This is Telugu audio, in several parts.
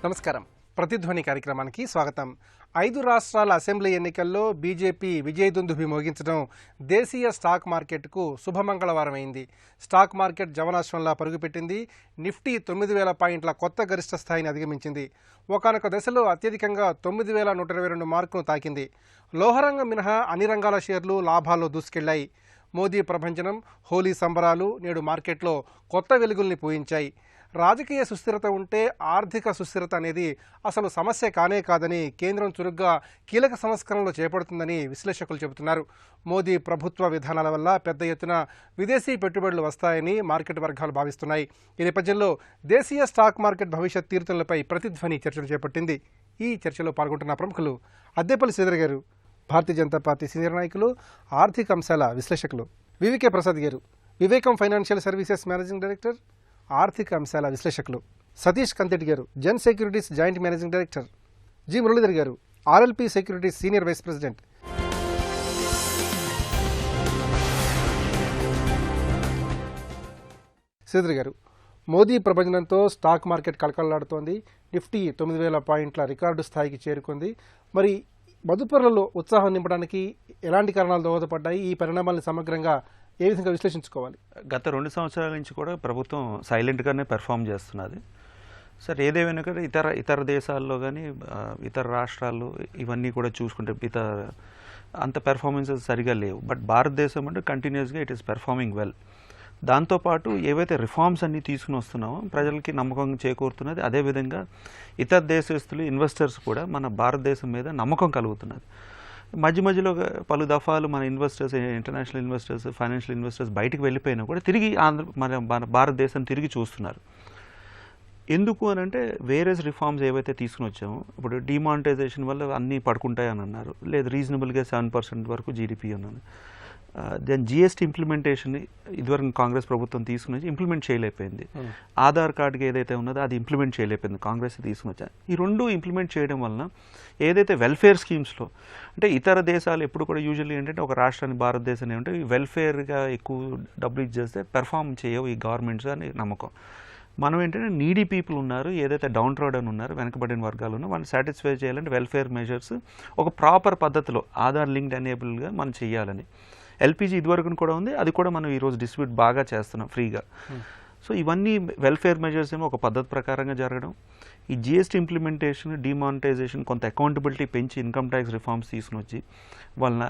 నమస్కారం. ప్రతిధ్వని కార్యక్రమానికి స్వాగతం. 5 రాష్ట్రాల అసెంబ్లీ ఎన్నికల్లో బీజేపీ విజయదుందుభి మోగించడం దేశీయ స్టాక్ మార్కెట్కు శుభమంగళవారం అయింది. స్టాక్ మార్కెట్ జవనాశ్వంలా పరుగుపెట్టింది. నిఫ్టీ 9,000 పాయింట్ల కొత్త గరిష్ట స్థాయిని అధిగమించింది. ఒకానొక దశలో అత్యధికంగా 9,122 మార్కును తాకింది. లోహరంగం మినహా అన్ని రంగాల షేర్లు లాభాల్లో దూసుకెళ్లాయి. మోదీ ప్రభంజనం, హోలీ సంబరాలు నేడు మార్కెట్లో కొత్త వెలుగుల్ని పూయించాయి. రాజకీయ సుస్థిరత ఉంటే ఆర్థిక సుస్థిరత అనేది అసలు సమస్య కానే కాదని కేంద్రం చురుగ్గా కీలక సంస్కరణలు చేపడుతుందని విశ్లేషకులు చెబుతున్నారు. మోదీ ప్రభుత్వ విధానాల వల్ల పెద్ద ఎత్తున విదేశీ పెట్టుబడులు వస్తాయని మార్కెట్ వర్గాలు భావిస్తున్నాయి. ఈ నేపథ్యంలో దేశీయ స్టాక్ మార్కెట్ భవిష్యత్ తీరుతలపై ప్రతిధ్వని చర్చలు చేపట్టింది. ఈ చర్చలో పాల్గొంటున్న ప్రముఖులు అద్దేపల్లి శ్రీధర్ గారు, భారతీయ జనతా పార్టీ సీనియర్ నాయకులు, ఆర్థిక అంశాల విశ్లేషకులు; వివికే ప్రసాద్ గారు, వివేకం ఫైనాన్షియల్ సర్వీసెస్ మేనేజింగ్ డైరెక్టర్, ఆర్థిక అంశాల విశ్లేషకులు; సతీష్ కంతెటి గారు, Zen securities joint managing director; G Muralidhar గారు, RLP securities senior vice president. Sridhar గారు, మోదీ ప్రభంజనంతో స్టాక్ మార్కెట్ కళకళలాడుతోంది. నిఫ్టీ 9,000 పాయింట్ల రికార్డు స్థాయికి చేరుకుంది. మరి మదుపరులలో ఉత్సాహం నింపడానికి ఎలాంటి కారణాలు దోహదపడ్డాయి? ఈ పరిణామాలను సమగ్రంగా ఏ విధంగా విశ్లేషించుకోవాలి? గత 2 సంవత్సరాల నుంచి కూడా ప్రభుత్వం సైలెంట్గానే పెర్ఫామ్ చేస్తున్నది. సార్, ఏదేమైనా కూడా ఇతర దేశాల్లో కానీ ఇతర రాష్ట్రాల్లో ఇవన్నీ కూడా చూసుకుంటే అంత పెర్ఫార్మెన్సెస్ సరిగా లేవు. బట్ భారతదేశం అంటే కంటిన్యూస్గా ఇట్ ఈస్ పెర్ఫార్మింగ్ వెల్. దాంతోపాటు ఏవైతే రిఫార్మ్స్ అన్నీ తీసుకుని వస్తున్నామో ప్రజలకి నమ్మకం చేకూరుతున్నది. అదేవిధంగా ఇతర దేశస్తులు ఇన్వెస్టర్స్ కూడా మన భారతదేశం మీద నమ్మకం కలుగుతున్నది. మధ్యలో పలు దఫాలు మన investors, international investors, financial investors బయటికి వెళ్ళిపోయినా కూడా తిరిగి మన భారతదేశం తిరిగి చూస్తున్నారు. ఎందుకు అని అంటే వేరే రిఫార్మ్స్ ఏవైతే తీసుకుని వచ్చామో, ఇప్పుడు డిమానిటైజేషన్ వల్ల అన్నీ పడుకుంటాయని అన్నారు. లేదు, రీజనబుల్గా 7% వరకు జీడిపి అన్నాను. దెన్ జిఎస్టీ ఇంప్లిమెంటేషన్ ఇదివరకు కాంగ్రెస్ ప్రభుత్వం తీసుకుని వచ్చి ఇంప్లిమెంట్ చేయలేకపోయింది. ఆధార్ కార్డుకి ఏదైతే ఉన్నదో అది ఇంప్లిమెంట్ చేయలేకపోయింది, కాంగ్రెస్ తీసుకుని వచ్చా. ఈ రెండు ఇంప్లిమెంట్ చేయడం వలన ఏదైతే వెల్ఫేర్ స్కీమ్స్లో అంటే ఇతర దేశాలు ఎప్పుడు కూడా యూజువల్లీ ఏంటంటే ఒక రాష్ట్రాన్ని భారతదేశాన్ని ఏమంటే వెల్ఫేర్గా ఎక్కువ డబ్బులు ఇచ్చేస్తే పెర్ఫామ్ చేయవు ఈ గవర్నమెంట్స్ అని నమ్మకం. మనం ఏంటంటే నీడీ పీపుల్ ఉన్నారు, ఏదైతే డౌన్ రోడ్ అని ఉన్నారు, వెనకబడిన వర్గాలు ఉన్నారు, వాళ్ళని సాటిస్ఫై చేయాలంటే వెల్ఫేర్ మెజర్స్ ఒక ప్రాపర్ పద్ధతిలో ఆధార్ లింక్డ్ ఎనేబుల్గా మనం చేయాలని. ఎల్పిజి ఇదివరకు కూడా ఉంది, అది కూడా మనం ఈరోజు డిస్ట్రిబ్యూట్ బాగా చేస్తున్నాం ఫ్రీగా. సో ఇవన్నీ వెల్ఫేర్ మెజర్స్ ఏమో ఒక పద్ధతి ప్రకారంగా జరగడం, ఈ జిఎస్టీ ఇంప్లిమెంటేషన్, డిమానిటైజేషన్, కొంత అకౌంటబిలిటీ పెంచి ఇన్కమ్ ట్యాక్స్ రిఫార్మ్స్ తీసుకుని వచ్చి వలన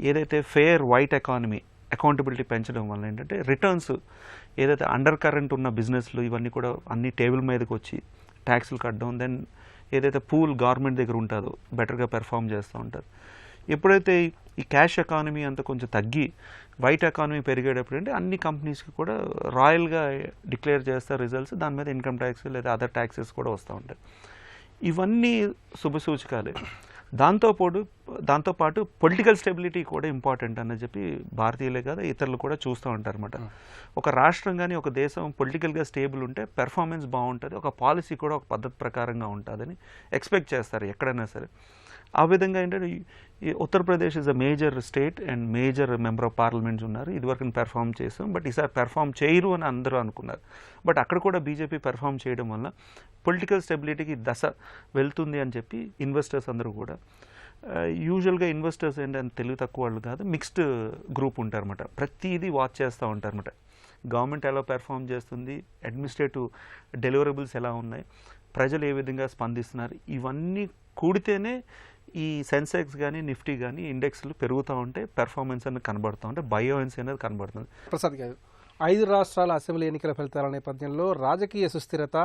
ఏదైతే ఫెయిర్ వైట్ ఎకానమీ అకౌంటబిలిటీ పెంచడం వల్ల ఏంటంటే రిటర్న్స్ ఏదైతే అండర్ కరెంట్ ఉన్న బిజినెస్లు ఇవన్నీ కూడా అన్ని టేబుల్ మీదకి వచ్చి ట్యాక్స్లు కట్టడం, దెన్ ఏదైతే పూల్ గవర్నమెంట్ దగ్గర ఉంటుందో బెటర్గా పెర్ఫామ్ చేస్తూ ఉంటారు. ఎప్పుడైతే ఈ క్యాష్ ఎకానమీ అంతా కొంచెం తగ్గి వైట్ ఎకానమీ పెరిగేటప్పుడు అంటే అన్ని కంపెనీస్కి కూడా రాయల్గా డిక్లేర్ చేస్తారు రిజల్ట్స్, దాని మీద ఇన్కమ్ ట్యాక్స్ లేదా అదర్ ట్యాక్సెస్ కూడా వస్తూ ఉంటాయి. ఇవన్నీ శుభసూచకాలే. దాంతోపాటు పొలిటికల్ స్టెబిలిటీ కూడా ఇంపార్టెంట్ అని చెప్పి భారతీయులే కాదు ఇతరులు కూడా చూస్తూ ఉంటారు అనమాట. ఒక రాష్ట్రం కానీ ఒక దేశం పొలిటికల్గా స్టేబుల్ ఉంటే పెర్ఫార్మెన్స్ బాగుంటుంది, ఒక పాలసీ కూడా ఒక పద్ధతి ప్రకారంగా ఉంటుందని ఎక్స్పెక్ట్ చేస్తారు ఎక్కడైనా సరే. ఆ విధంగా ఏంటంటే Uttar Pradesh is a major state and major member of parliaments ఉన్నారు. ఇదివరకు పెర్ఫామ్ చేసాం, బట్ ఈసారి పెర్ఫామ్ చేయరు అని అందరూ అనుకున్నారు. బట్ అక్కడ కూడా బీజేపీ పెర్ఫామ్ చేయడం వల్ల పొలిటికల్ స్టెబిలిటీకి దశ వెళ్తుంది అని చెప్పి ఇన్వెస్టర్స్ అందరూ కూడా యూజువల్గా ఇన్వెస్టర్స్ ఏంటంటే తెలివి తక్కువ వాళ్ళు కాదు, మిక్స్డ్ గ్రూప్ ఉంటారన్నమాట. ప్రతిదీ వాచ్ చేస్తూ ఉంటారన్నమాట. గవర్నమెంట్ ఎలా పెర్ఫామ్ చేస్తుంది, అడ్మినిస్ట్రేటివ్ డెలివరబుల్స్ ఎలా ఉన్నాయి, ప్రజలు ఏ విధంగా స్పందిస్తున్నారు, ఇవన్నీ కూడితేనే ఈ సెన్సెక్స్ కానీ నిఫ్టీ కానీ ఇండెక్స్లు పెరుగుతూ ఉంటే పెర్ఫార్మెన్స్ అనేది కనబడుతూ ఉంటే బయోయెన్సీ అనేది కనబడుతుంది. ప్రసాద్ గారు, 5 రాష్ట్రాల అసెంబ్లీ ఎన్నికల ఫలితాల నేపథ్యంలో రాజకీయ సుస్థిరత,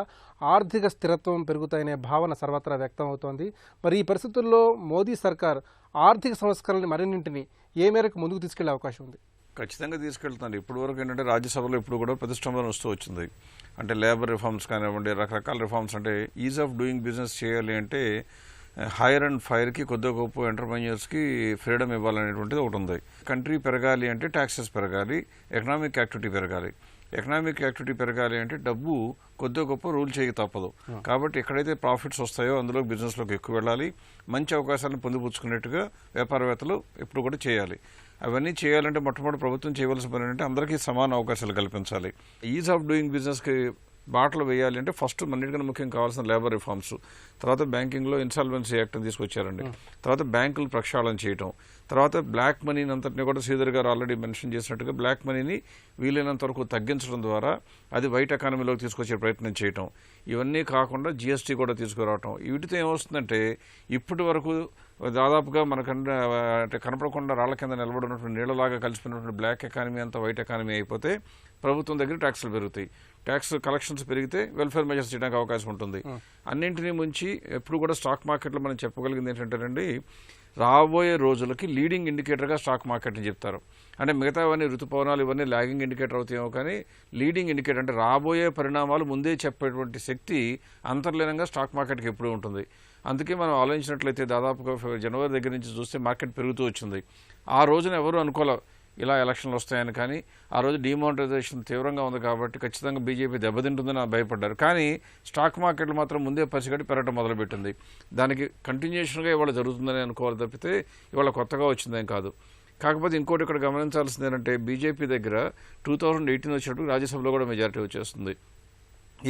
ఆర్థిక స్థిరత్వం పెరుగుతాయనే భావన సర్వత్రా వ్యక్తం అవుతోంది. మరి ఈ పరిస్థితుల్లో మోదీ సర్కార్ ఆర్థిక సంస్కరణలు మరిన్నింటిని ఏ మేరకు ముందుకు తీసుకెళ్లే అవకాశం ఉంది? ఖచ్చితంగా తీసుకెళ్తుంది. ఇప్పుడు వరకు ఏంటంటే రాజ్యసభలో ఇప్పుడు కూడా ప్రతిష్టంభన వస్తూ వచ్చింది. అంటే లేబర్ రిఫార్మ్స్ కానివ్వండి, రకరకాల రిఫార్మ్స్. అంటే ఈజ్ ఆఫ్ డూయింగ్ బిజినెస్ చేయాలి అంటే హైర్ అండ్ ఫైర్కి కొద్దిగా గొప్ప ఎంటర్ప్రెన్యూర్స్కి ఫ్రీడమ్ ఇవ్వాలనేటువంటిది ఒకటి ఉంది. కంట్రీ పెరగాలి అంటే ట్యాక్సెస్ పెరగాలి, ఎకనామిక్ యాక్టివిటీ పెరగాలి. ఎకనామిక్ యాక్టివిటీ పెరగాలి అంటే డబ్బు కొద్దిగా గొప్ప రూల్ చేయక తప్పదు. కాబట్టి ఎక్కడైతే ప్రాఫిట్స్ వస్తాయో అందులో బిజినెస్లోకి ఎక్కువ వెళ్ళాలి, మంచి అవకాశాలను పొందిపుచ్చుకునేట్టుగా వ్యాపారవేత్తలు ఎప్పుడు కూడా చేయాలి. అవన్నీ చేయాలంటే మొట్టమొదటి ప్రభుత్వం చేయవలసిన పని అంటే అందరికీ సమాన అవకాశాలు కల్పించాలి. ఈజ్ ఆఫ్ డూయింగ్ బిజినెస్కి బాటలు వేయాలి అంటే ఫస్ట్ అన్నిటికన్నా ముఖ్యం కావాల్సిన లేబర్ రిఫార్మ్స్, తర్వాత బ్యాంకింగ్లో ఇన్సాల్వెన్సీ యాక్ట్ తీసుకొచ్చారండి, తర్వాత బ్యాంకులు ప్రక్షాళన చేయటం, తర్వాత బ్లాక్ మనీని అంతటిని కూడా శ్రీధర్ గారు ఆల్రెడీ మెన్షన్ చేసినట్టుగా బ్లాక్ మనీని వీలైనంత వరకు తగ్గించడం ద్వారా అది వైట్ ఎకానమీలోకి తీసుకొచ్చే ప్రయత్నం చేయటం, ఇవన్నీ కాకుండా జిఎస్టీ కూడా తీసుకురావటం. వీటితో ఏమొస్తుందంటే ఇప్పటి వరకు దాదాపుగా మనకంటే అంటే కనపడకుండా రాళ్ల కింద నిలబడినటువంటి నీళ్ళలాగా కలిసిపోయినటువంటి బ్లాక్ ఎకానమీ అంతా వైట్ ఎకానమీ అయిపోతే ప్రభుత్వం దగ్గర ట్యాక్సులు పెరుగుతాయి, ట్యాక్స్ కలెక్షన్స్ పెరిగితే వెల్ఫేర్ మెజర్స్ చేయడానికి అవకాశం ఉంటుంది. అన్నింటినీ ముంచి ఎప్పుడు కూడా స్టాక్ మార్కెట్లో మనం చెప్పగలిగింది ఏంటంటేనండి, రాబోయే రోజులకి లీడింగ్ ఇండికేటర్గా స్టాక్ మార్కెట్ని చెప్తారు. అంటే మిగతావన్నీ ఋతుపవనాలు ఇవన్నీ లాగింగ్ ఇండికేటర్ అవుతాయేమో, కానీ లీడింగ్ ఇండికేటర్ అంటే రాబోయే పరిణామాలు ముందే చెప్పేటువంటి శక్తి అంతర్లీనంగా స్టాక్ మార్కెట్కి ఎప్పుడూ ఉంటుంది. అందుకే మనం ఆలోచించినట్లయితే దాదాపుగా జనవరి దగ్గర నుంచి చూస్తే మార్కెట్ పెరుగుతూ వచ్చింది. ఆ రోజున ఎవరు అనుకోలే ఇలా ఎలక్షన్లు వస్తాయని, కానీ ఆ రోజు డిమానిటైజేషన్ తీవ్రంగా ఉంది కాబట్టి ఖచ్చితంగా బీజేపీ దెబ్బతింటుందని భయపడ్డారు. కానీ స్టాక్ మార్కెట్లు మాత్రం ముందే పసిగట్టి పెరగడం మొదలుపెట్టింది. దానికి కంటిన్యూషన్గా ఇవాళ జరుగుతుందని అనుకోవాలి తప్పితే ఇవాళ కొత్తగా వచ్చిందేం కాదు. కాకపోతే ఇంకోటి ఇక్కడ గమనించాల్సింది ఏంటంటే, బీజేపీ దగ్గర 2018 వచ్చినట్టు రాజ్యసభలో కూడా మెజారిటీ వచ్చేస్తుంది.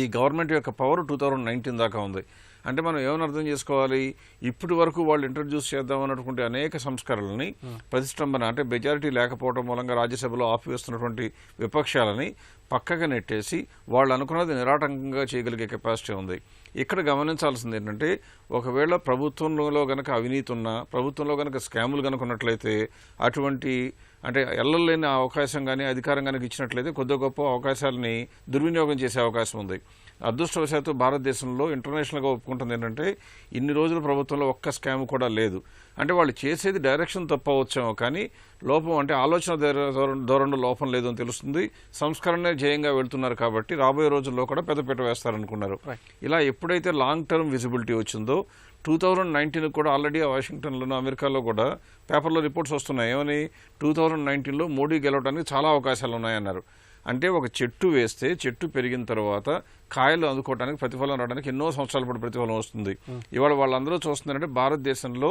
ఈ గవర్నమెంట్ యొక్క పవర్ 2019 దాకా ఉంది. అంటే మనం ఏమని అర్థం చేసుకోవాలి, ఇప్పటి వరకు వాళ్ళు ఇంట్రడ్యూస్ చేద్దామన్నటువంటి అనేక సంస్కరణలని ప్రతిష్టంభన అంటే మెజారిటీ లేకపోవడం మూలంగా రాజ్యసభలో ఆపివేస్తున్నటువంటి విపక్షాలని పక్కగా నెట్టేసి వాళ్ళు అనుకున్నది నిరాటంకంగా చేయగలిగే కెపాసిటీ ఉంది. ఇక్కడ గమనించాల్సింది ఏంటంటే, ఒకవేళ ప్రభుత్వంలో గనక అవినీతి ఉన్నా, ప్రభుత్వంలో గనక స్కాములు కనుక ఉన్నట్లయితే, అటువంటి అంటే ఎల్లలేని అవకాశం కానీ అధికారం కనుక ఇచ్చినట్లయితే కొద్ది గొప్ప అవకాశాలని దుర్వినియోగం చేసే అవకాశం ఉంది. అదృష్టవశాత్తు భారతదేశంలో ఇంటర్నేషనల్గా ఒప్పుకుంటుంది ఏంటంటే, ఇన్ని రోజుల ప్రభుత్వంలో ఒక్క స్కామ్ కూడా లేదు. అంటే వాళ్ళు చేసేది డైరెక్షన్ తప్పవచ్చేమో, కానీ లోపం అంటే ఆలోచన ధోరణిలో లోపం లేదు అని తెలుస్తుంది. సంస్కరణే జయంగా వెళ్తున్నారు కాబట్టి రాబోయే రోజుల్లో కూడా పెద్దపీట వేస్తారనుకున్నారు. ఇలా ఎప్పుడైతే లాంగ్ టర్మ్ విజిబిలిటీ వచ్చిందో 2019 కూడా ఆల్రెడీ వాషింగ్టన్లోనూ అమెరికాలో కూడా పేపర్లో రిపోర్ట్స్ వస్తున్నాయి. ఏమని 2019లో మోడీ గెలవడానికి చాలా అవకాశాలు ఉన్నాయన్నారు. అంటే ఒక చెట్టు వేస్తే చెట్టు పెరిగిన తర్వాత కాయలు అందుకోవడానికి ప్రతిఫలం రావడానికి ఎన్నో సంవత్సరాల పాటు ప్రతిఫలం వస్తుంది. ఇవాళ వాళ్ళందరూ చూస్తున్నారంటే భారతదేశంలో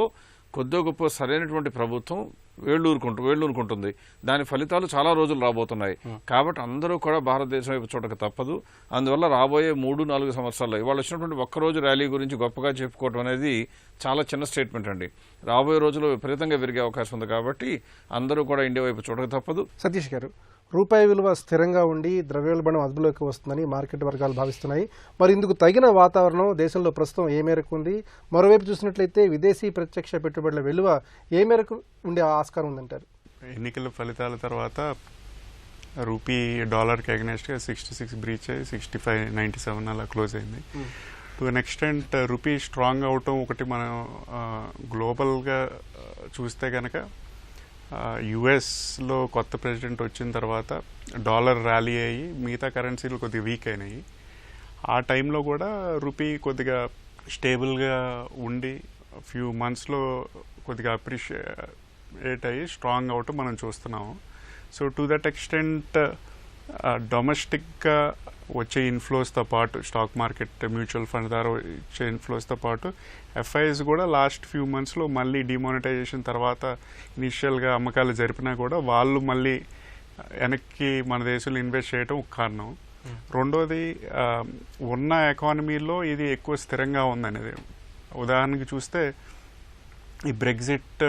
కొద్దో గొప్ప సరైనటువంటి ప్రభుత్వం వేళ్ళూరుకుంటుంది. దాని ఫలితాలు చాలా రోజులు రాబోతున్నాయి. కాబట్టి అందరూ కూడా భారతదేశం వైపు చూడక తప్పదు. అందువల్ల రాబోయే 3-4 సంవత్సరాల్లో ఇవాళ వచ్చినటువంటి ఒక్కరోజు ర్యాలీ గురించి గొప్పగా చెప్పుకోవడం అనేది చాలా చిన్న స్టేట్మెంట్ అండి. రాబోయే రోజుల్లో విపరీతంగా పెరిగే అవకాశం ఉంది. కాబట్టి అందరూ కూడా ఇండియా వైపు చూడక తప్పదు. సతీష్ గారు, రూపాయి విలువ స్థిరంగా ఉండి ద్రవ్యోల్బణం అదుపులోకి వస్తుందని మార్కెట్ వర్గాలు భావిస్తున్నాయి. మరి ఇందుకు తగిన వాతావరణం దేశంలో ప్రస్తుతం ఏ మేరకు ఉంది? మరోవైపు చూసినట్లయితే విదేశీ ప్రత్యక్ష పెట్టుబడుల విలువ ఏ మేరకు ఉండే ఆస్కారం ఉందంటారు? ఎన్నికల ఫలితాల తర్వాత రూపీ డాలర్కి అగెనెస్ట్గా 66 బ్రీచ్ అయ్యి 65.97 అలా క్లోజ్ అయింది. To an extent rupee strong అవటం ఒకటి. మనం గ్లోబల్గా చూస్తే కనుక యుఎస్లో కొత్త ప్రెసిడెంట్ వచ్చిన తర్వాత డాలర్ ర్యాలీ అయ్యి మిగతా కరెన్సీలు కొద్దిగా వీక్ అయినాయి. ఆ టైంలో కూడా రూపీ కొద్దిగా స్టేబుల్గా ఉండి ఫ్యూ మంత్స్లో కొద్దిగా అప్రిషియేట్ అయ్యి స్ట్రాంగ్ అవటం మనం చూస్తున్నాము. సో టు దట్ ఎక్స్టెంట్ డొమెస్టిక్గా వచ్చే ఇన్ఫ్లోస్తో పాటు స్టాక్ మార్కెట్ మ్యూచువల్ ఫండ్ ద్వారా వచ్చే ఇన్ఫ్లోస్తో పాటు ఎఫ్ఐఎస్ కూడా లాస్ట్ ఫ్యూ మంత్స్లో మళ్ళీ డిమానిటైజేషన్ తర్వాత ఇనిషియల్గా అమ్మకాలు జరిపినా కూడా వాళ్ళు మళ్ళీ వెనక్కి మన దేశంలో ఇన్వెస్ట్ చేయడం ఒక కారణం. రెండోది ఉన్న ఎకానమీలో ఇది ఎక్కువ స్థిరంగా ఉందనేది. ఉదాహరణకి చూస్తే ఈ బ్రెగ్జిట్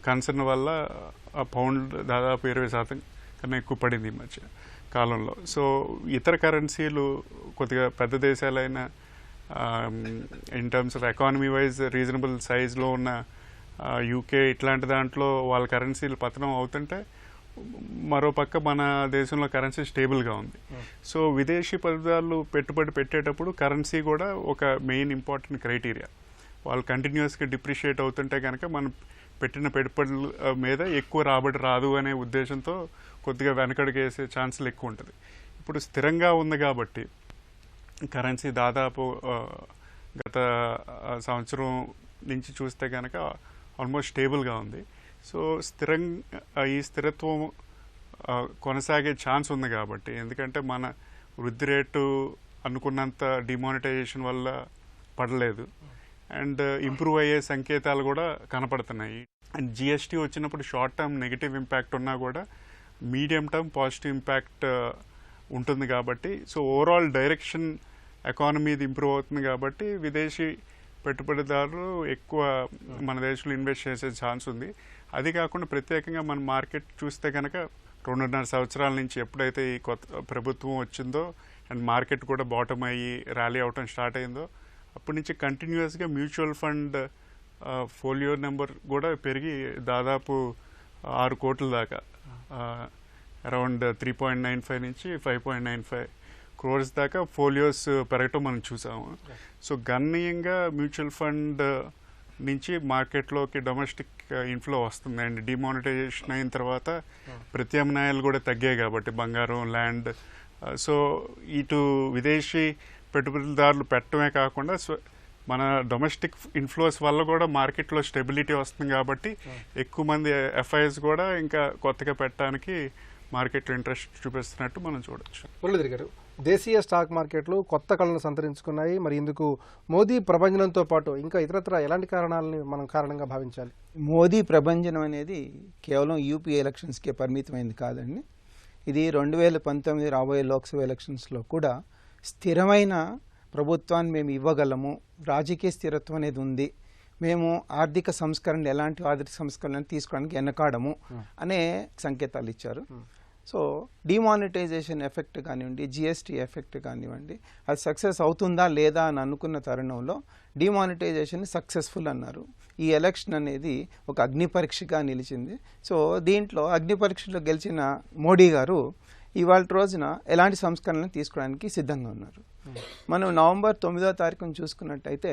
కన్సర్న్ వల్ల పౌండ్ దాదాపు 20% కన్నా ఎక్కువ పడింది ఈ మధ్య కాలంలో. సో ఇతర కరెన్సీలు కొద్దిగా పెద్ద దేశాలైన in terms of economy wise reasonable సైజ్లో ఉన్న యూకే ఇట్లాంటి దాంట్లో వాళ్ళ కరెన్సీలు పతనం అవుతుంటే, మరోపక్క మన దేశంలో కరెన్సీ స్టేబుల్గా ఉంది. సో విదేశీ పదార్థాలు పెట్టుబడి పెట్టేటప్పుడు కరెన్సీ కూడా ఒక మెయిన్ ఇంపార్టెంట్ క్రైటీరియా. వాళ్ళు కంటిన్యూస్గా డిప్రిషియేట్ అవుతుంటే కనుక మనం పెట్టిన పెట్టుబడుల మీద ఎక్కువ రాబడి రాదు అనే ఉద్దేశంతో కొద్దిగా వెనకడుగు వేసే ఛాన్సులు ఎక్కువ ఉంటుంది. ఇప్పుడు స్థిరంగా ఉంది కాబట్టి కరెన్సీ దాదాపు గత సంవత్సరం నుంచి చూస్తే కనుక ఆల్మోస్ట్ స్టేబుల్గా ఉంది. సో ఈ స్థిరత్వం కొనసాగే ఛాన్స్ ఉంది కాబట్టి, ఎందుకంటే మన వృద్ధి రేటు అనుకున్నంత డిమానిటైజేషన్ వల్ల పడలేదు అండ్ ఇంప్రూవ్ అయ్యే సంకేతాలు కూడా కనపడుతున్నాయి. అండ్ జిఎస్టీ వచ్చినప్పుడు షార్ట్ టర్మ్ నెగిటివ్ ఇంపాక్ట్ ఉన్నా కూడా మీడియం టర్మ్ పాజిటివ్ ఇంపాక్ట్ ఉంటుంది కాబట్టి సో ఓవరాల్ డైరెక్షన్ ఎకానమీది ఇంప్రూవ్ అవుతుంది కాబట్టి విదేశీ పెట్టుబడిదారులు ఎక్కువ మన దేశంలో ఇన్వెస్ట్ చేసే ఛాన్స్ ఉంది. అది కాకుండా ప్రత్యేకంగా మన మార్కెట్ చూస్తే కనుక 2.5 సంవత్సరాల నుంచి ఎప్పుడైతే ఈ కొత్త ప్రభుత్వం వచ్చిందో అండ్ మార్కెట్ కూడా బాటమ్ అయ్యి ర్యాలీ అవటం స్టార్ట్ అయిందో అప్పటి నుంచి కంటిన్యూస్గా మ్యూచువల్ ఫండ్ ఫోలియో నెంబర్ కూడా పెరిగి దాదాపు 6 కోట్ల దాకా అరౌండ్ 3.95 నుంచి 5.95 crores దాకా ఫోలియోస్ పెరగటం మనం చూసాము. సో గణనీయంగా మ్యూచువల్ ఫండ్ నుంచి మార్కెట్లోకి డొమెస్టిక్ ఇన్ఫ్లో వస్తుంది. అండ్ డిమానిటైజేషన్ అయిన తర్వాత ప్రత్యామ్నాయాలు కూడా తగ్గాయి కాబట్టి బంగారం, ల్యాండ్, సో ఇటు విదేశీ పెట్టుబడిదారులు పెట్టడమే కాకుండా మన డొమెస్టిక్ ఇన్ఫ్లోస్ వల్ల కూడా మార్కెట్లో స్టెబిలిటీ వస్తుంది కాబట్టి ఎక్కువ మంది ఎఫ్ఐఎస్ కూడా ఇంకా కొత్తగా పెట్టడానికి మార్కెట్లో ఇంట్రెస్ట్ చూపిస్తున్నట్టు మనం చూడొచ్చు. మురళీధర్ గారు, దేశీయ స్టాక్ మార్కెట్లు కొత్త కళను సంతరించుకున్నాయి. మరి ఇందుకు మోదీ ప్రభంజనంతో పాటు ఇంకా ఇతరత్ర ఎలాంటి కారణాలని మనం కారణంగా భావించాలి? మోదీ ప్రభంజనం అనేది కేవలం యూపీ ఎలక్షన్స్కే పరిమితమైంది కాదండి. ఇది 2019 రాబోయే లోక్సభ ఎలక్షన్స్లో కూడా స్థిరమైన ప్రభుత్వాన్ని మేము ఇవ్వగలము, రాజకీయ స్థిరత్వం అనేది ఉంది, మేము ఆర్థిక సంస్కరణ ఎలాంటి ఆర్థిక సంస్కరణలు తీసుకోవడానికి వెనకాడము అనే సంకేతాలు ఇచ్చారు. సో డిమానిటైజేషన్ ఎఫెక్ట్ కానివ్వండి, జిఎస్టీ ఎఫెక్ట్ కానివ్వండి, అది సక్సెస్ అవుతుందా లేదా అని అనుకున్న తరుణంలో డిమానిటైజేషన్ సక్సెస్ఫుల్ అన్నారు. ఈ ఎలక్షన్ అనేది ఒక అగ్ని పరీక్షగా నిలిచింది. సో దీంట్లో అగ్ని పరీక్షలో గెలిచిన మోడీ గారు ఇవాళ రోజున ఎలాంటి సంస్కరణలు తీసుకోవడానికి సిద్ధంగా ఉన్నారు. మనం నవంబర్ 9వ తారీఖున చూసుకున్నట్టయితే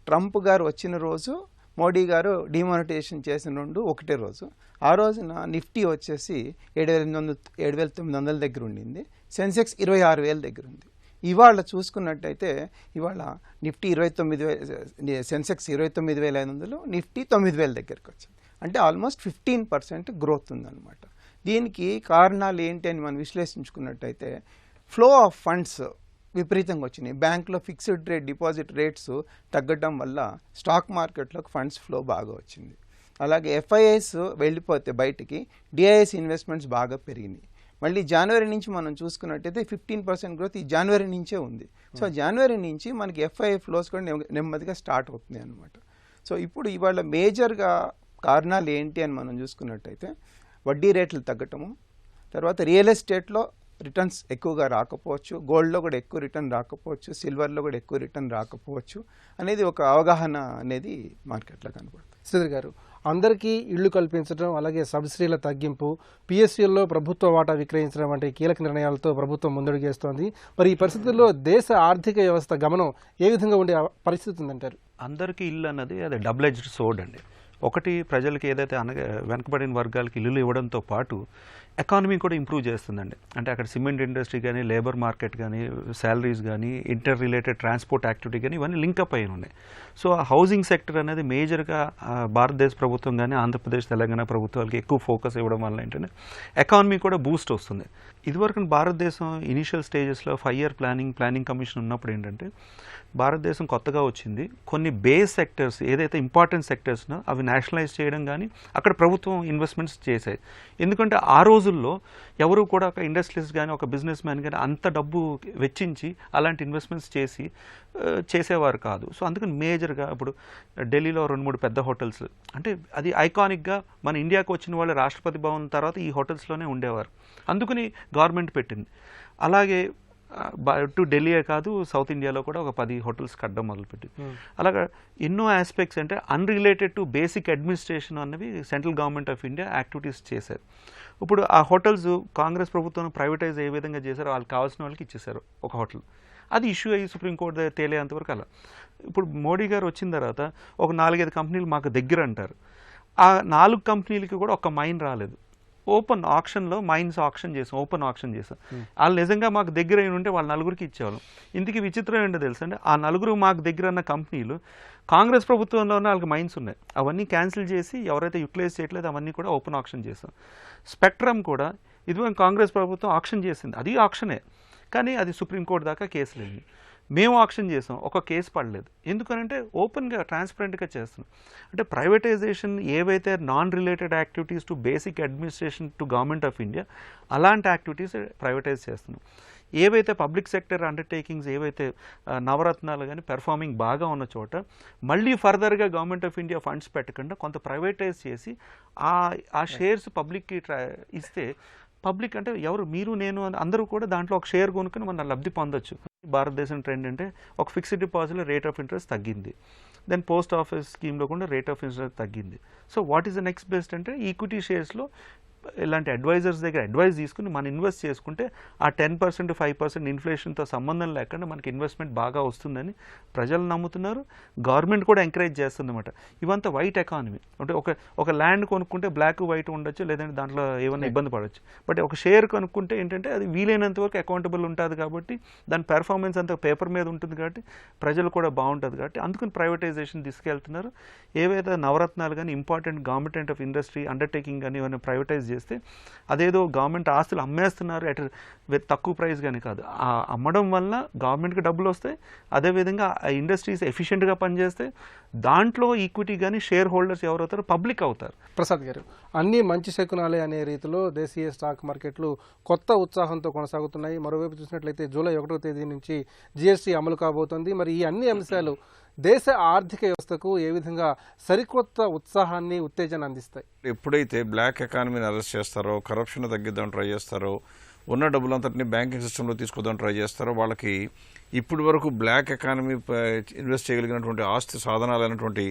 ట్రంప్ గారు వచ్చిన రోజు మోడీ గారు డిమానిటైజేషన్ చేసిన రెండు ఒకటే రోజు. ఆ రోజున నిఫ్టీ వచ్చేసి 7,900 దగ్గర ఉండింది, సెన్సెక్స్ 26,000 దగ్గర ఉంది. ఇవాళ చూసుకున్నట్టయితే ఇవాళ నిఫ్టీ 29,000, సెన్సెక్స్ 29,500, నిఫ్టీ 9,000 దగ్గరికి వచ్చింది. అంటే ఆల్మోస్ట్ 15% గ్రోత్ ఉందన్నమాట. దీనికి కారణాలు ఏంటి అని మనం విశ్లేషించుకున్నట్టయితే ఫ్లో ఆఫ్ ఫండ్స్ విపరీతంగా వచ్చినాయి. బ్యాంకులో ఫిక్స్డ్ రేట్ డిపాజిట్ రేట్స్ తగ్గడం వల్ల స్టాక్ మార్కెట్లోకి ఫండ్స్ ఫ్లో బాగా వచ్చింది. అలాగే ఎఫ్ఐఐస్ వెళ్ళిపోతే బయటికి డిఐఎస్ ఇన్వెస్ట్మెంట్స్ బాగా పెరిగినాయి. మళ్ళీ జనవరి నుంచి మనం చూసుకున్నట్టయితే 15% గ్రోత్ ఈ జనవరి నుంచే ఉంది. సో జనవరి నుంచి మనకి ఎఫ్ఐఐ ఫ్లోస్ కూడా నెమ్మదిగా స్టార్ట్ అవుతుంది అనమాట. సో ఇప్పుడు ఇవాళ మేజర్గా కారణాలు ఏంటి అని మనం చూసుకున్నట్టయితే వడ్డీ రేట్లు తగ్గటము, తర్వాత రియల్ ఎస్టేట్లో రిటర్న్స్ ఎక్కువగా రాకపోవచ్చు, గోల్డ్లో కూడా ఎక్కువ రిటర్న్ రాకపోవచ్చు, సిల్వర్లో కూడా ఎక్కువ రిటర్న్ రాకపోవచ్చు అనేది ఒక అవగాహన అనేది మార్కెట్లో కనబడుతుంది. శ్రీధర్ గారు, అందరికీ ఇళ్లు కల్పించడం, అలాగే సబ్సిడీల తగ్గింపు, పిఎస్యూల్లో ప్రభుత్వ వాటా విక్రయించడం వంటి కీలక నిర్ణయాలతో ప్రభుత్వం ముందడుగేస్తోంది. మరి ఈ పరిస్థితుల్లో దేశ ఆర్థిక వ్యవస్థ గమనం ఏ విధంగా ఉండే పరిస్థితి ఉందంటారు? అందరికీ ఇల్లు అన్నది అది డబుల్ ఎడ్జ్డ్ సోర్డ్ అండి. ఒకటి, ప్రజలకి ఏదైతే వెనకబడిన వర్గాలకి ఇల్లులు ఇవ్వడంతో పాటు ఎకానమీ కూడా ఇంప్రూవ్ చేస్తుందండి. అంటే అక్కడ సిమెంట్ ఇండస్ట్రీ కానీ, లేబర్ మార్కెట్ కానీ, శాలరీస్ కానీ, ఇంటర్ రిలేటెడ్ ట్రాన్స్పోర్ట్ యాక్టివిటీ కానీ ఇవన్నీ లింకప్ అయి ఉన్నాయి. సో ఆ హౌసింగ్ సెక్టర్ అనేది మేజర్గా భారతదేశ ప్రభుత్వం కానీ, ఆంధ్రప్రదేశ్, తెలంగాణ ప్రభుత్వాలకి ఎక్కువ ఫోకస్ ఇవ్వడం వల్ల ఏంటంటే ఎకానమీ కూడా బూస్ట్ వస్తుంది. ఇదివరకు భారతదేశం ఇనిషియల్ స్టేజెస్లో 5 year ప్లానింగ్ కమిషన్ ఉన్నప్పుడు ఏంటంటే భారతదేశం కొత్తగా వచ్చింది, కొన్ని బేస్ సెక్టర్స్ ఏదైతే ఇంపార్టెంట్ సెక్టర్స్నో అవి నేషనలైజ్ చేయడం కానీ అక్కడ ప్రభుత్వం ఇన్వెస్ట్మెంట్స్ చేశాయి. ఎందుకంటే ఆ రోజుల్లో ఎవరు కూడా ఒక ఇండస్ట్రియలిస్ట్ కానీ ఒక బిజినెస్ మ్యాన్ కానీ అంత డబ్బు వెచ్చించి అలాంటి ఇన్వెస్ట్మెంట్స్ చేసేవారు కాదు. సో అందుకని మేజర్గా ఇప్పుడు ఢిల్లీలో 2-3 పెద్ద హోటల్స్, అంటే అది ఐకానిక్గా మన ఇండియాకు వచ్చిన వాళ్ళు రాష్ట్రపతి భవన్ తర్వాత ఈ హోటల్స్లోనే ఉండేవారు, అందుకని గవర్నమెంట్ పెట్టింది. అలాగే టు ఢిల్లీయే కాదు, సౌత్ ఇండియాలో కూడా ఒక 10 హోటల్స్ కట్టడం మొదలుపెట్టింది. అలాగా ఎన్నో ఆస్పెక్ట్స్ అంటే అన్రిలేటెడ్ టు బేసిక్ అడ్మినిస్ట్రేషన్ అన్నవి central government of India activities చేశారు. ఇప్పుడు ఆ హోటల్స్ కాంగ్రెస్ ప్రభుత్వం ప్రైవేటైజ్ ఏ విధంగా చేశారో వాళ్ళకి కావాల్సిన వాళ్ళకి ఇచ్చేశారు ఒక హోటల్. అది ఇష్యూ అయ్యి సుప్రీంకోర్టు దగ్గర తేలేంతవరకు అలా. ఇప్పుడు మోడీ గారు వచ్చిన తర్వాత ఒక 4-5 కంపెనీలు మాకు దగ్గర అంటారు. ఆ 4 కంపెనీలకి కూడా ఒక మైన్ రాలేదు. ఓపెన్ ఆక్షన్లో మైన్స్ ఆక్షన్ చేసాం, ఓపెన్ ఆక్షన్ చేసాం. వాళ్ళు నిజంగా మాకు దగ్గర అయిన ఉంటే వాళ్ళ 4గురికి ఇచ్చేవాళ్ళం. ఇందుకు విచిత్రం ఏంటో తెలుసు అంటే ఆ 4 మాకు దగ్గర అన్న కంపెనీలు కాంగ్రెస్ ప్రభుత్వంలోనే వాళ్ళకి మైన్స్ ఉన్నాయి, అవన్నీ క్యాన్సిల్ చేసి ఎవరైతే యూటిలైజ్ చేయట్లేదు అవన్నీ కూడా ఓపెన్ ఆక్షన్ చేసాం. స్పెక్ట్రమ్ కూడా ఇదివరకు కాంగ్రెస్ ప్రభుత్వం ఆక్షన్ చేసింది, అది ఆక్షనే, కానీ అది సుప్రీంకోర్టు దాకా కేసులు వెళ్ళింది. మేము ఆక్షన్ చేసాం, ఒక కేసు పడలేదు. ఎందుకనంటే ఓపెన్గా ట్రాన్స్పరెంట్గా చేస్తున్నాం. అంటే ప్రైవేటైజేషన్ ఏవైతే non related activities to basic administration to government of India అలాంటి యాక్టివిటీస్ ప్రైవేటైజ్ చేస్తున్నాం. ఏవైతే పబ్లిక్ సెక్టర్ అండర్టేకింగ్స్ ఏవైతే నవరత్నాలు కానీ పెర్ఫార్మింగ్ బాగా ఉన్న చోట మళ్ళీ ఫర్దర్గా గవర్నమెంట్ ఆఫ్ ఇండియా ఫండ్స్ పెట్టకుండా కొంత ప్రైవేటైజ్ చేసి ఆ షేర్స్ పబ్లిక్కి ఇస్తే పబ్లిక్ అంటే ఎవరు మీరు నేను అందరూ కూడా దాంట్లో ఒక షేర్ కొనుక్కుని మనం లబ్ధి పొందొచ్చు. భారతదేశం ట్రెండ్ అంటే ఒక ఫిక్స్డ్ డిపాజిట్లో రేట్ ఆఫ్ ఇంట్రెస్ట్ తగ్గింది, దెన్ పోస్ట్ ఆఫీస్ స్కీమ్లో కూడా రేట్ ఆఫ్ ఇంట్రెస్ట్ తగ్గింది. So what is the next best అంటే ఈక్విటీ షేర్స్లో ఇలాంటి అడ్వైజర్స్ దగ్గర అడ్వైస్ తీసుకుని మనం ఇన్వెస్ట్ చేసుకుంటే ఆ 10% 5% ఇన్ఫ్లేషన్తో సంబంధం లేకుండా మనకి ఇన్వెస్ట్మెంట్ బాగా వస్తుందని ప్రజలు నమ్ముతున్నారు, గవర్నమెంట్ కూడా ఎంకరేజ్ చేస్తుంది అనమాట. ఇవంతా వైట్ ఎకానమీ అంటే ఒక ల్యాండ్ కొనుక్కుంటే బ్లాక్ వైట్ ఉండొచ్చు, లేదంటే దాంట్లో ఏమైనా ఇబ్బంది పడవచ్చు. బట్ ఒక షేర్ కొనుక్కుంటే ఏంటంటే అది వీలైనంత వరకు అకౌంటబుల్ ఉంటుంది కాబట్టి దాని పెర్ఫార్మెన్స్ అంతా పేపర్ మీద ఉంటుంది కాబట్టి ప్రజలు కూడా బాగుంటుంది కాబట్టి అందుకని ప్రైవేటైజేషన్ తీసుకెళ్తున్నారు. ఏవైతే నవరత్నాలు కానీ important government of industry undertaking కానీ ఏమైనా ప్రైవేటైజ్ చేస్తే అదేదో గవర్నమెంట్ ఆస్తులు అమ్మేస్తున్నారు అట్ తక్కువ ప్రైస్ కానీ కాదు, ఆ అమ్మడం వల్ల గవర్నమెంట్కి డబ్బులు వస్తాయి, అదేవిధంగా ఆ ఇండస్ట్రీస్ ఎఫిషియెంట్గా పనిచేస్తే దాంట్లో ఈక్విటీ కానీ షేర్ హోల్డర్స్ ఎవరవుతారో పబ్లిక్ అవుతారు. ప్రసాద్ గారు, అన్నీ మంచి శకునాలే అనే రీతిలో దేశీయ స్టాక్ మార్కెట్లు కొత్త ఉత్సాహంతో కొనసాగుతున్నాయి. మరోవైపు చూసినట్లయితే జూలై 1వ తేదీ నుంచి జీఎస్టీ అమలు కాబోతోంది. మరి ఈ అన్ని అంశాలు దేశ ఆర్థిక వ్యవస్థకు ఏ విధంగా సరికొత్త ఉత్సాహాన్ని ఉత్తేజాన్ని అందిస్తాయి? ఎప్పుడైతే బ్లాక్ ఎకానమీని అరెస్ట్ చేస్తారో, కరప్షన్ తగ్గిద్దాం ట్రై చేస్తారో, ఉన్న డబ్బులంతటినీ బ్యాంకింగ్ సిస్టంలో తీసుకొద్దాం ట్రై చేస్తారో, వాళ్ళకి ఇప్పటి వరకు బ్లాక్ ఎకానమీ ఇన్వెస్ట్ చేయగలిగినటువంటి ఆస్తి సాధనాలైనటువంటి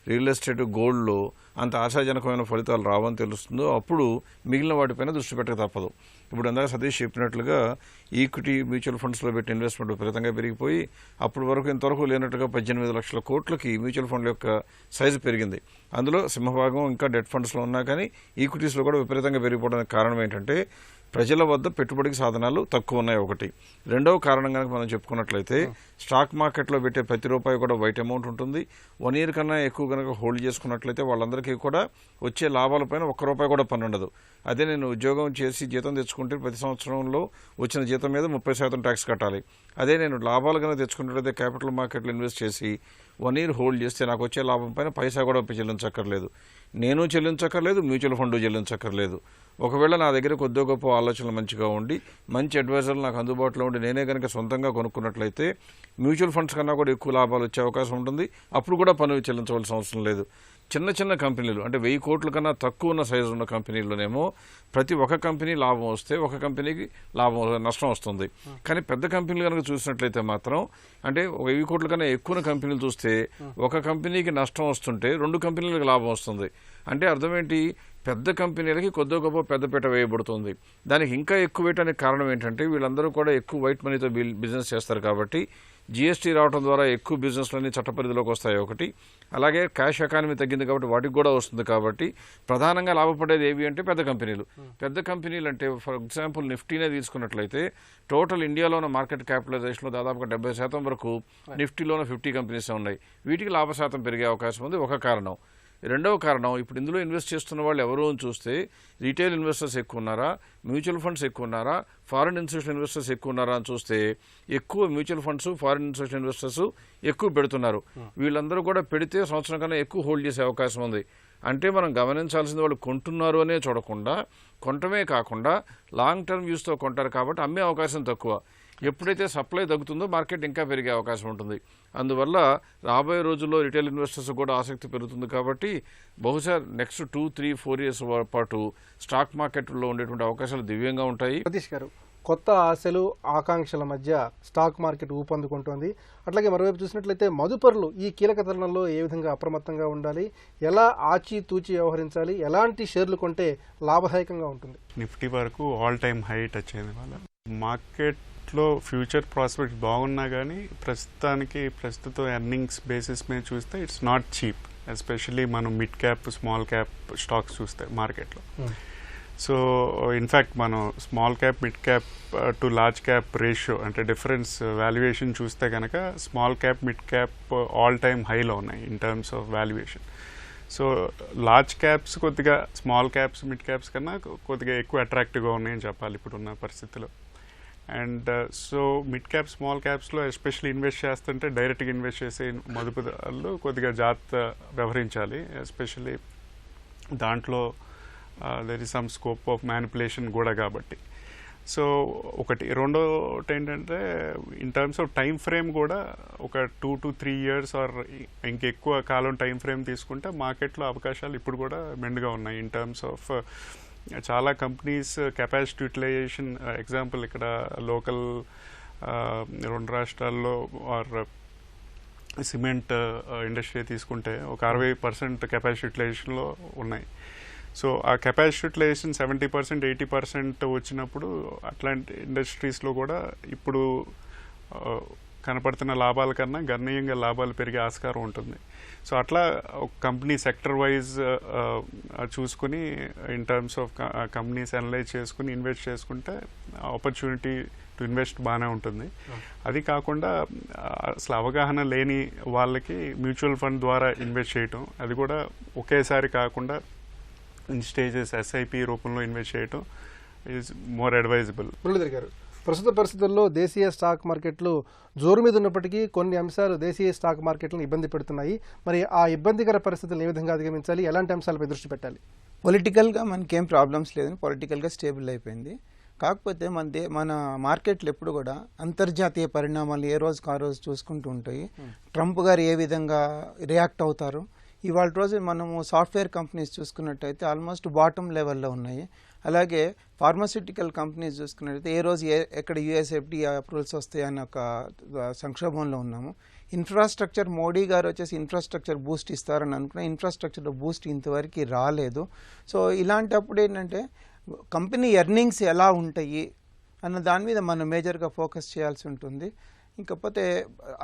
రియల్ ఎస్టేట్, గోల్డ్లో అంత ఆశాజనకమైన ఫలితాలు రావని తెలుస్తుందో అప్పుడు మిగిలిన వాటిపైన దృష్టి పెట్టక తప్పదు. ఇప్పుడు ఇందాక సతీష్ చెప్పినట్లుగా ఈక్విటీ మ్యూచువల్ ఫండ్స్లో పెట్టి ఇన్వెస్ట్మెంట్ విపరీతంగా పెరిగిపోయి అప్పటి వరకు ఇంతవరకు లేనట్టుగా 18 లక్షల కోట్లకి మ్యూచువల్ ఫండ్ల యొక్క సైజు పెరిగింది. అందులో సింహభాగం ఇంకా డెట్ ఫండ్స్లో ఉన్నా కానీ ఈక్విటీస్లో కూడా విపరీతంగా పెరిగిపోవడానికి కారణం ఏంటంటే ప్రజల వద్ద పెట్టుబడికి సాధనాలు తక్కువ ఉన్నాయి ఒకటి. రెండవ కారణం కనుక మనం చెప్పుకున్నట్లయితే స్టాక్ మార్కెట్లో పెట్టే ప్రతి రూపాయి కూడా వైట్ అమౌంట్ ఉంటుంది. 1 year కన్నా ఎక్కువ కనుక హోల్డ్ చేసుకున్నట్లయితే వాళ్ళందరికీ కూడా వచ్చే లాభాలపైన ₹1 కూడా పన్ను ఉండదు. అదే నేను ఉద్యోగం చేసి జీతం తెచ్చుకుంటే ప్రతి సంవత్సరంలో వచ్చిన జీతం మీద 30% ట్యాక్స్ కట్టాలి. అదే నేను లాభాలు కనుక తెచ్చుకున్నట్లయితే క్యాపిటల్ మార్కెట్లో ఇన్వెస్ట్ చేసి 1 year హోల్డ్ చేస్తే నాకు వచ్చే లాభం పైన పైసా కూడా చెల్లించక్కర్లేదు, నేను చెల్లించక్కర్లేదు, మ్యూచువల్ ఫండ్ చెల్లించక్కర్లేదు. ఒకవేళ నా దగ్గర కొద్దిగా గొప్ప ఆలోచనలు మంచిగా ఉండి మంచి అడ్వైజర్లు నాకు అందుబాటులో ఉండి నేనే కనుక సొంతంగా కొనుక్కున్నట్లయితే మ్యూచువల్ ఫండ్స్ కన్నా కూడా ఎక్కువ లాభాలు వచ్చే అవకాశం ఉంటుంది. అప్పుడు కూడా పన్ను చెల్లించవలసిన అవసరం లేదు. చిన్న చిన్న కంపెనీలు అంటే 1000 కోట్ల కన్నా తక్కువ ఉన్న సైజు ఉన్న కంపెనీల్లోనేమో ప్రతి ఒక్క కంపెనీ లాభం వస్తే ఒక కంపెనీకి నష్టం వస్తుంది. కానీ పెద్ద కంపెనీలు కనుక చూసినట్లయితే మాత్రం అంటే 1000 కోట్ల కన్నా ఎక్కువ కంపెనీలు చూస్తే ఒక కంపెనీకి నష్టం వస్తుంటే 2 కంపెనీలకు లాభం వస్తుంది. అంటే అర్థం ఏంటి, పెద్ద కంపెనీలకి కొద్ది గొప్ప పెద్దపీట వేయబడుతుంది. దానికి ఇంకా ఎక్కువ వేయడానికి కారణం ఏంటంటే వీళ్ళందరూ కూడా ఎక్కువ వైట్ మనీతో బిజినెస్ చేస్తారు కాబట్టి జీఎస్టీ రావడం ద్వారా ఎక్కువ బిజినెస్లన్నీ చట్టపరిధిలోకి వస్తాయి ఒకటి. అలాగే క్యాష్ ఎకానమీ తగ్గింది కాబట్టి వాటికి కూడా వస్తుంది. కాబట్టి ప్రధానంగా లాభపడేది ఏవి అంటే పెద్ద కంపెనీలు. పెద్ద కంపెనీలు అంటే ఫర్ ఎగ్జాంపుల్ నిఫ్టీనే తీసుకున్నట్లయితే టోటల్ ఇండియాలో ఉన్న మార్కెట్ క్యాపిటలైజేషన్లో దాదాపుగా 70% వరకు నిఫ్టీలోనే 50 కంపెనీస్ ఉన్నాయి. వీటికి లాభ శాతం పెరిగే అవకాశం ఉంది, ఒక కారణం. రెండవ కారణం, ఇప్పుడు ఇందులో ఇన్వెస్ట్ చేస్తున్న వాళ్ళు ఎవరో అని చూస్తే రీటైల్ ఇన్వెస్టర్స్ ఎక్కువ ఉన్నారా, మ్యూచువల్ ఫండ్స్ ఎక్కువ ఉన్నారా, ఫారిన్ ఇన్స్టిట్యూషన్ ఇన్వెస్టర్స్ ఎక్కువ ఉన్నారా అని చూస్తే ఎక్కువ mutual funds, foreign institution investors ఎక్కువ పెడుతున్నారు. వీళ్ళందరూ కూడా పెడితే సంవత్సరం కన్నా ఎక్కువ హోల్డ్ చేసే అవకాశం ఉంది. అంటే మనం గమనించాల్సింది వాళ్ళు కొంటున్నారు అనే చూడకుండా కొనటమే కాకుండా లాంగ్ టర్మ్ వ్యూస్తో కొంటారు కాబట్టి అమ్మే అవకాశం తక్కువ. ఎప్పుడైతే సప్లై తగ్గుతుందో మార్కెట్ ఇంకా పెరిగే అవకాశం ఉంటుంది. అందువల్ల రాబోయే రోజుల్లో రిటైల్ ఇన్వెస్టర్స్ కూడా ఆసక్తి పెరుగుతుంది. కాబట్టి బహుశా నెక్స్ట్ 2-3-4 years పాటు స్టాక్ మార్కెట్లో ఉండేటువంటి అవకాశాలు దివ్యంగా ఉంటాయి. సతీష్ గారు, కొత్త ఆశలు ఆకాంక్షల మధ్య స్టాక్ మార్కెట్ ఊపందుకుంటోంది. అట్లాగే మరోవైపు చూసినట్లయితే మదుపరులు ఈ కీలక తరుణంలో ఏ విధంగా అప్రమత్తంగా ఉండాలి, ఎలా ఆచితూచి వ్యవహరించాలి, ఎలాంటి షేర్లు కొంటే లాభదాయకంగా ఉంటుంది? నిఫ్టీ వరకు ఆల్ టైమ్ హై టచ్ అయింది. వాళ్ళ మార్కెట్లో ఫ్యూచర్ ప్రాస్పెక్ట్స్ బాగున్నా కానీ ప్రస్తుతం ఎర్నింగ్స్ బేసిస్ మీద చూస్తే ఇట్స్ నాట్ చీప్. ఎస్పెషల్లీ మనం mid cap, small cap stocks చూస్తే మార్కెట్లో. సో ఇన్ఫ్యాక్ట్ మనం small cap, mid cap to large cap ratio అంటే డిఫరెన్స్ వాల్యుయేషన్ చూస్తే కనుక small cap, mid cap all time హైలో ఉన్నాయి in terms of valuation. So large caps కొద్దిగా స్మాల్ క్యాప్స్, మిడ్ క్యాప్స్ కన్నా కొద్దిగా ఎక్కువ అట్రాక్టివ్గా ఉన్నాయని చెప్పాలి ఇప్పుడున్న పరిస్థితిలో. And so mid cap small క్యాప్స్లో ఎస్పెషల్లీ ఇన్వెస్ట్ చేస్తుంటే డైరెక్ట్గా ఇన్వెస్ట్ చేసే మదుపుదారులు కొద్దిగా జాగ్రత్త వ్యవహరించాలి. ఎస్పెషల్లీ దాంట్లో there is some scope of manipulation కూడా కాబట్టి. సో ఒకటి. రెండోటి ఏంటంటే in terms of time frame కూడా ఒక 2 to 3 years ఆర్ ఇంకెక్కువ కాలం టైం ఫ్రేమ్ తీసుకుంటే మార్కెట్లో అవకాశాలు ఇప్పుడు కూడా మెండుగా ఉన్నాయి. ఇన్ టర్మ్స్ ఆఫ్ చాలా కంపెనీస్ కెపాసిటీ యూటిలైజేషన్, ఎగ్జాంపుల్ ఇక్కడ లోకల్ 2 రాష్ట్రాల్లో ఆర్ సిమెంట్ ఇండస్ట్రీ తీసుకుంటే ఒక 60% కెపాసిటీ యూటిలైజేషన్లో ఉన్నాయి. సో ఆ కెపాసిటీ యూటిలైజేషన్ 70%, 80% వచ్చినప్పుడు అట్లాంటి ఇండస్ట్రీస్లో కూడా ఇప్పుడు కనపడుతున్న లాభాల కన్నా గణనీయంగా లాభాలు పెరిగే ఆస్కారం ఉంటుంది. సో అట్లా ఒక కంపెనీ సెక్టర్ వైజ్ చూసుకుని in terms of companies analyse చేసుకుని ఇన్వెస్ట్ చేసుకుంటే ఆపర్చునిటీ టు ఇన్వెస్ట్ బాగానే ఉంటుంది. అది కాకుండా అసలు అవగాహన లేని వాళ్ళకి మ్యూచువల్ ఫండ్ ద్వారా ఇన్వెస్ట్ చేయటం, అది కూడా ఒకేసారి కాకుండా ఇన్ స్టేజెస్ ఎస్ఐపి రూపంలో ఇన్వెస్ట్ చేయటం ఈజ్ మోర్ అడ్వైజబుల్. మురళీధర్ గారు, ప్రస్తుత పరిస్థితుల్లో దేశీయ స్టాక్ మార్కెట్లు జోరు మీద ఉన్నప్పటికీ కొన్ని అంశాలు దేశీయ స్టాక్ మార్కెట్లను ఇబ్బంది పెడుతున్నాయి. మరి ఆ ఇబ్బందికర పరిస్థితులను ఏ విధంగా అధిగమించాలి, ఎలాంటి అంశాలపై దృష్టి పెట్టాలి? పొలిటికల్గా మనకేం ప్రాబ్లమ్స్ లేదని పొలిటికల్గా స్టేబుల్ అయిపోయింది. కాకపోతే మన మార్కెట్లు ఎప్పుడు కూడా అంతర్జాతీయ పరిణామాలు ఏ రోజుకు ఆ రోజు చూసుకుంటూ ఉంటాయి. ట్రంప్ గారు ఏ విధంగా రియాక్ట్ అవుతారు. ఇవాళ రోజు మనము సాఫ్ట్వేర్ కంపెనీస్ చూసుకున్నట్టయితే ఆల్మోస్ట్ బాటమ్ లెవెల్లో ఉన్నాయి. అలాగే ఫార్మాస్యూటికల్ కంపెనీస్ చూసుకున్నట్టయితే ఏ రోజు ఎక్కడ యూఎస్ఎఫ్డీఏ అప్రూవల్స్ వస్తాయని ఒక సంక్షోభంలో ఉన్నాము. ఇన్ఫ్రాస్ట్రక్చర్ మోడీ గారు వచ్చేసి ఇన్ఫ్రాస్ట్రక్చర్ బూస్ట్ ఇస్తారని అనుకున్న ఇన్ఫ్రాస్ట్రక్చర్ బూస్ట్ ఇంతవరకు రాలేదు. సో ఇలాంటప్పుడు ఏంటంటే కంపెనీ ఎర్నింగ్స్ ఎలా ఉంటాయి అన్న దాని మీద మనం మేజర్గా ఫోకస్ చేయాల్సి ఉంటుంది. ఇంకపోతే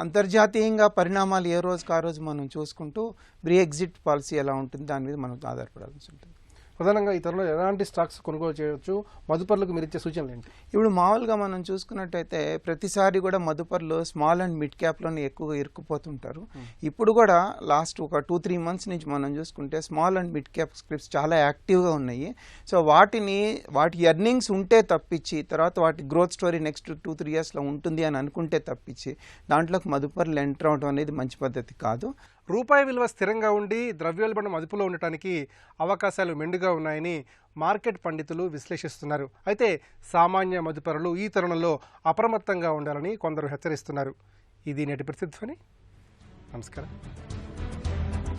అంతర్జాతీయంగా పరిణామాలు ఏ రోజుకి ఆ రోజు మనం చూసుకుంటూ బ్రీ ఎగ్జిట్ పాలసీ ఎలా ఉంటుంది దాని మీద మనం ఆధారపడాల్సి ఉంటుంది. ప్రధానంగా ఈ తరుణంలో ఎలాంటి స్టాక్స్ కొనుగోలు చేయవచ్చు, మదుపర్లకు మీరు ఇచ్చే సూచనలు ఏంటి? ఇప్పుడు మామూలుగా మనం చూసుకున్నట్టయితే ప్రతిసారి కూడా మదుపర్లు స్మాల్ అండ్ మిడ్ క్యాప్లోనే ఎక్కువగా ఇరుక్కుపోతుంటారు. ఇప్పుడు కూడా లాస్ట్ ఒక 2-3 months నుంచి మనం చూసుకుంటే small and mid cap scripts చాలా యాక్టివ్గా ఉన్నాయి. సో వాటి ఎర్నింగ్స్ ఉంటే తప్పించి తర్వాత వాటి గ్రోత్ స్టోరీ నెక్స్ట్ 2-3 yearsలో ఉంటుంది అని అనుకుంటే తప్పించి దాంట్లోకి మదుపర్లు ఎంటర్ అవడం అనేది మంచి పద్ధతి కాదు. రూపాయి విలువ స్థిరంగా ఉండి ద్రవ్యోల్బణం అదుపులో ఉండటానికి అవకాశాలు మెండుగా ఉన్నాయని మార్కెట్ పండితులు విశ్లేషిస్తున్నారు. అయితే సామాన్య మదుపరులు ఈ తరుణంలో అప్రమత్తంగా ఉండాలని కొందరు హెచ్చరిస్తున్నారు. ఇది నేటి ప్రతిధ్వని. నమస్కారం.